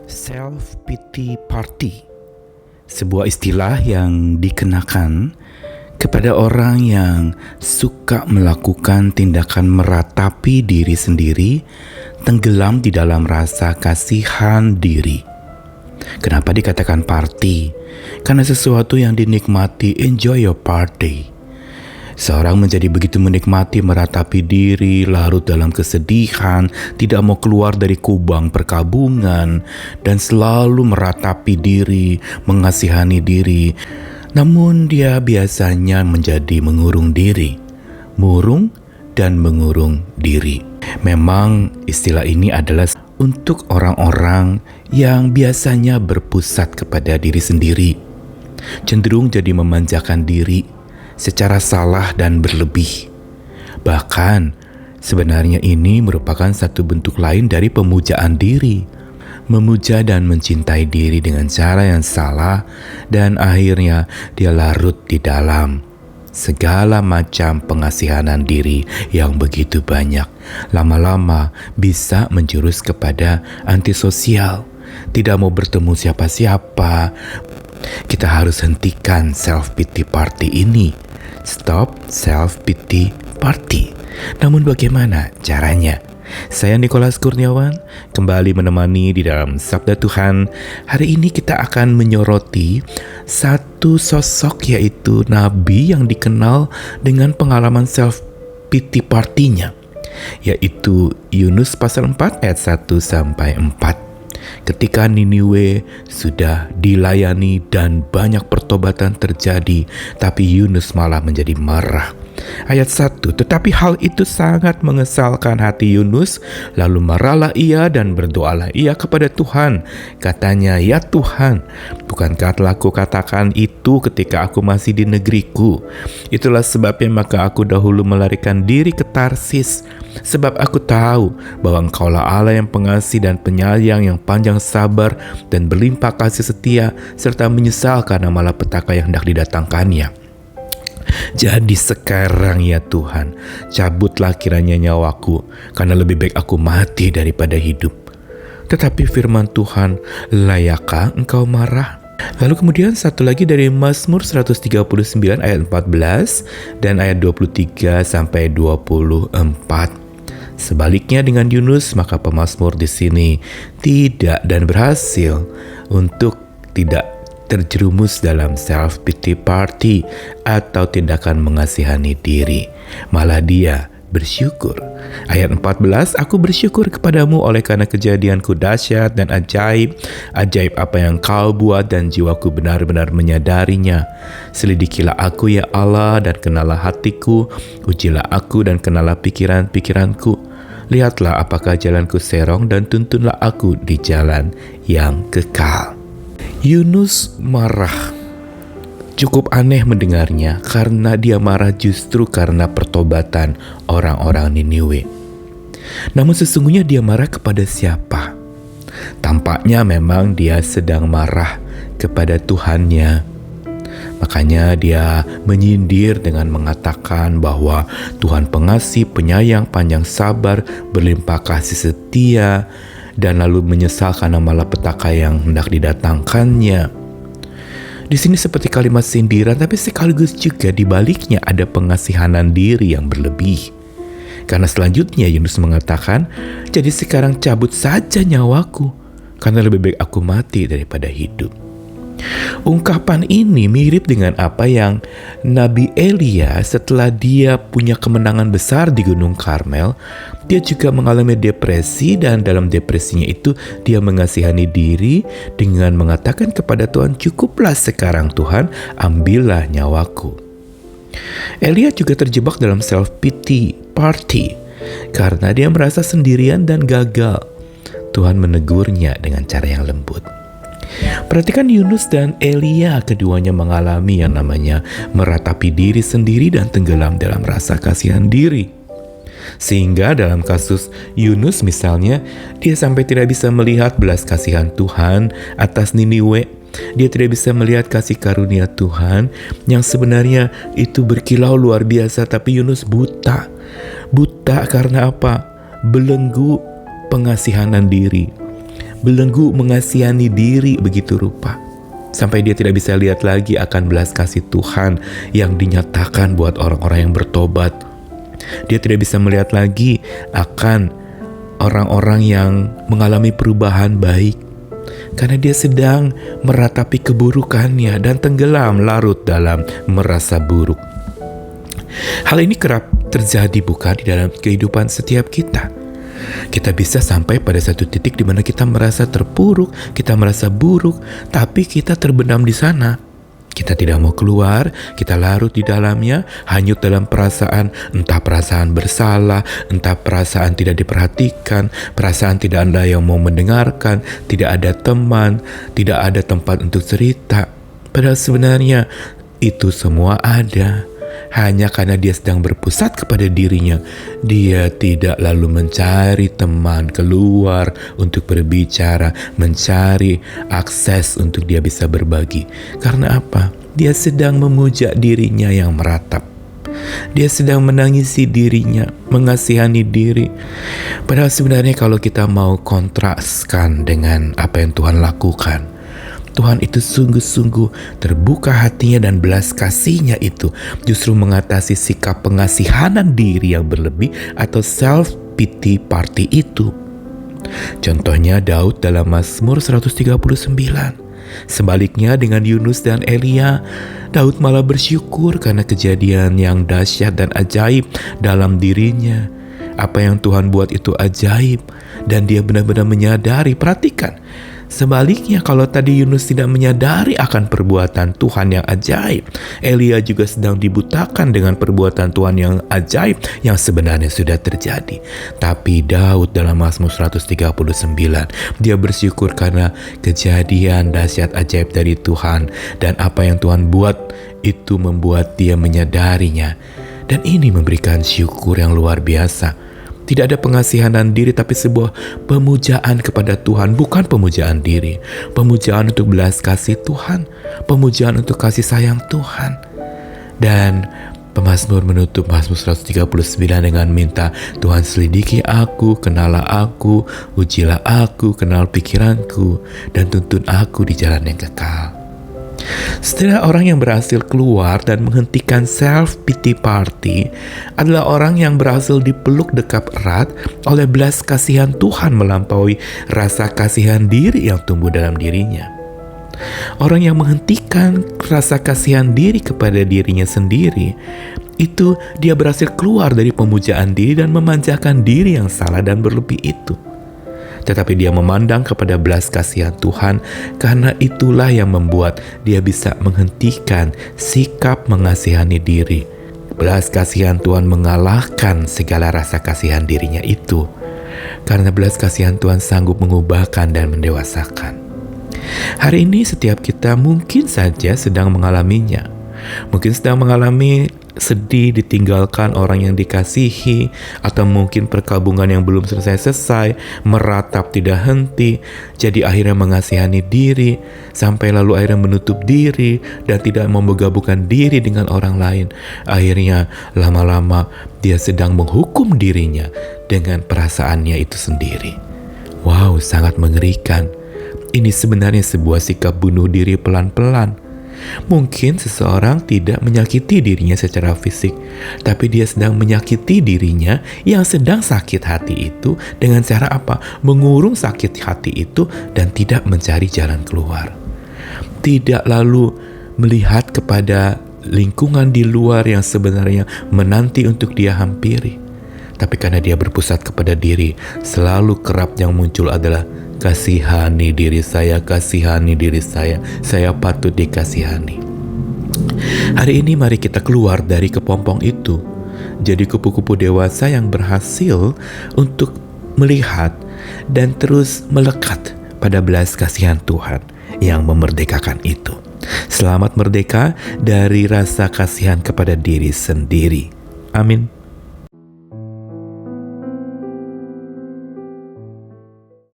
Self-pity party, sebuah istilah yang dikenakan kepada orang yang suka melakukan tindakan meratapi diri sendiri, tenggelam di dalam rasa kasihan diri. Kenapa dikatakan party? Karena sesuatu yang dinikmati, enjoy your party. Seorang menjadi begitu menikmati meratapi diri, larut dalam kesedihan, tidak mau keluar dari kubang perkabungan, dan selalu meratapi diri, mengasihani diri. Namun dia biasanya menjadi mengurung diri, murung dan mengurung diri. Memang istilah ini adalah untuk orang-orang yang biasanya berpusat kepada diri sendiri, cenderung jadi memanjakan diri secara salah dan berlebih. Bahkan sebenarnya ini merupakan satu bentuk lain dari pemujaan diri, memuja dan mencintai diri dengan cara yang salah, dan akhirnya dia larut di dalam segala macam pengasihanan diri yang begitu banyak. Lama-lama bisa menjurus kepada antisosial, tidak mau bertemu siapa-siapa. Kita harus hentikan self-pity party ini. Stop self-pity party. Namun bagaimana caranya? Saya Nikolas Kurniawan kembali menemani di dalam Sabda Tuhan. Hari ini kita akan menyoroti satu sosok, yaitu Nabi yang dikenal dengan pengalaman self-pity partinya, yaitu Yunus pasal 4 ayat 1-4. Ketika Niniwe sudah dilayani dan banyak pertobatan terjadi, tapi Yunus malah menjadi marah. Ayat 1, tetapi hal itu sangat mengesalkan hati Yunus, lalu marahlah ia dan berdoalah ia kepada Tuhan. Katanya, ya Tuhan, bukankah telah kukatakan itu ketika aku masih di negeriku? Itulah sebabnya maka aku dahulu melarikan diri ke Tarsis, sebab aku tahu bahwa Engkaulah Allah yang pengasih dan penyayang, yang panjang sabar dan berlimpah kasih setia, serta menyesal karena malapetaka yang hendak didatangkannya. Jadi sekarang ya Tuhan, cabutlah kiranya nyawaku, karena lebih baik aku mati daripada hidup. Tetapi firman Tuhan, layakkah engkau marah? Lalu kemudian satu lagi dari Mazmur 139 ayat 14 dan ayat 23-24. Sebaliknya dengan Yunus, maka pemazmur di sini tidak dan berhasil untuk tidak terjerumus dalam self-pity party atau tindakan mengasihani diri. Malah dia bersyukur. Ayat 14, aku bersyukur kepadamu oleh karena kejadianku dahsyat dan ajaib. Ajaib apa yang kau buat dan jiwaku benar-benar menyadarinya. Selidikilah aku ya Allah dan kenalah hatiku. Ujilah aku dan kenalah pikiran-pikiranku. Lihatlah apakah jalanku serong dan tuntunlah aku di jalan yang kekal. Yunus marah. Cukup aneh mendengarnya karena dia marah justru karena pertobatan orang-orang Niniwe. Namun sesungguhnya dia marah kepada siapa? Tampaknya memang dia sedang marah kepada Tuhannya. Makanya dia menyindir dengan mengatakan bahwa Tuhan pengasih, penyayang, panjang sabar, berlimpah kasih setia, dan lalu menyesal karena malapetaka yang hendak didatangkannya. Di sini seperti kalimat sindiran, tapi sekaligus juga di baliknya ada pengasihanan diri yang berlebih. Karena selanjutnya Yunus mengatakan, jadi sekarang cabut saja nyawaku, karena lebih baik aku mati daripada hidup. Ungkapan ini mirip dengan apa yang Nabi Elia setelah dia punya kemenangan besar di Gunung Karmel, dia juga mengalami depresi, dan dalam depresinya itu dia mengasihani diri dengan mengatakan kepada Tuhan, cukuplah sekarang Tuhan, ambillah nyawaku. Elia juga terjebak dalam self-pity party karena dia merasa sendirian dan gagal. Tuhan menegurnya dengan cara yang lembut. Perhatikan Yunus dan Elia, keduanya mengalami yang namanya meratapi diri sendiri dan tenggelam dalam rasa kasihan diri. Sehingga dalam kasus Yunus misalnya, dia sampai tidak bisa melihat belas kasihan Tuhan atas Niniwe. Dia tidak bisa melihat kasih karunia Tuhan yang sebenarnya itu berkilau luar biasa, tapi Yunus buta. Buta karena apa? Belenggu pengasihanan diri. belenggu mengasihani diri begitu rupa, sampai dia tidak bisa lihat lagi akan belas kasih Tuhan yang dinyatakan buat orang-orang yang bertobat. Dia tidak bisa melihat lagi akan orang-orang yang mengalami perubahan baik, karena dia sedang meratapi keburukannya dan tenggelam larut dalam merasa buruk. Hal ini kerap terjadi bukan di dalam kehidupan setiap kita. Kita bisa sampai pada satu titik di mana kita merasa terpuruk, kita merasa buruk, tapi kita terbenam di sana. Kita tidak mau keluar, kita larut di dalamnya, hanyut dalam perasaan, entah perasaan bersalah, entah perasaan tidak diperhatikan, perasaan tidak ada yang mau mendengarkan, tidak ada teman, tidak ada tempat untuk cerita. Padahal sebenarnya itu semua ada. Hanya karena dia sedang berpusat kepada dirinya, dia tidak lalu mencari teman keluar untuk berbicara, mencari akses untuk dia bisa berbagi. Karena apa? Dia sedang memuja dirinya yang meratap. Dia sedang menangisi dirinya, mengasihani diri. Padahal sebenarnya kalau kita mau kontraskan dengan apa yang Tuhan lakukan, Tuhan itu sungguh-sungguh terbuka hatinya dan belas kasihnya itu justru mengatasi sikap pengasihanan diri yang berlebih atau self-pity party itu. Contohnya Daud dalam Mazmur 139. Sebaliknya dengan Yunus dan Elia, Daud malah bersyukur karena kejadian yang dahsyat dan ajaib dalam dirinya. Apa yang Tuhan buat itu ajaib dan dia benar-benar menyadari. Perhatikan, sebaliknya kalau tadi Yunus tidak menyadari akan perbuatan Tuhan yang ajaib, Elia juga sedang dibutakan dengan perbuatan Tuhan yang ajaib yang sebenarnya sudah terjadi. Tapi Daud dalam Mazmur 139, dia bersyukur karena kejadian dahsyat ajaib dari Tuhan, dan apa yang Tuhan buat itu membuat dia menyadarinya. Dan ini memberikan syukur yang luar biasa. Tidak ada pengasihanan diri, tapi sebuah pemujaan kepada Tuhan, bukan pemujaan diri. Pemujaan untuk belas kasih Tuhan, pemujaan untuk kasih sayang Tuhan. Dan pemazmur menutup Mazmur 139 dengan minta, Tuhan selidiki aku, kenalah aku, ujilah aku, kenal pikiranku, dan tuntun aku di jalan yang kekal. Setelah orang yang berhasil keluar dan menghentikan self-pity party adalah orang yang berhasil dipeluk dekat erat oleh belas kasihan Tuhan melampaui rasa kasihan diri yang tumbuh dalam dirinya. Orang yang menghentikan rasa kasihan diri kepada dirinya sendiri, itu dia berhasil keluar dari pemujaan diri dan memanjakan diri yang salah dan berlebih itu. Tetapi dia memandang kepada belas kasihan Tuhan, karena itulah yang membuat dia bisa menghentikan sikap mengasihani diri. Belas kasihan Tuhan mengalahkan segala rasa kasihan dirinya itu, karena belas kasihan Tuhan sanggup mengubahkan dan mendewasakan. Hari ini setiap kita mungkin saja sedang mengalaminya. Mungkin sedang mengalami sedih ditinggalkan orang yang dikasihi, atau mungkin perkabungan yang belum selesai, meratap tidak henti, jadi akhirnya mengasihani diri, sampai lalu akhirnya menutup diri dan tidak mau menggabungkan diri dengan orang lain. Akhirnya lama-lama dia sedang menghukum dirinya dengan perasaannya itu sendiri. Wow, sangat mengerikan. Ini sebenarnya sebuah sikap bunuh diri pelan-pelan. Mungkin seseorang tidak menyakiti dirinya secara fisik, tapi dia sedang menyakiti dirinya yang sedang sakit hati itu dengan cara apa? Mengurung sakit hati itu dan tidak mencari jalan keluar. Tidak lalu melihat kepada lingkungan di luar yang sebenarnya menanti untuk dia hampiri. Tapi karena dia berpusat kepada diri, selalu kerap yang muncul adalah kasihani diri saya patut dikasihani. Hari ini mari kita keluar dari kepompong itu, jadi kupu-kupu dewasa yang berhasil untuk melihat dan terus melekat pada belas kasihan Tuhan yang memerdekakan itu. Selamat merdeka dari rasa kasihan kepada diri sendiri. Amin.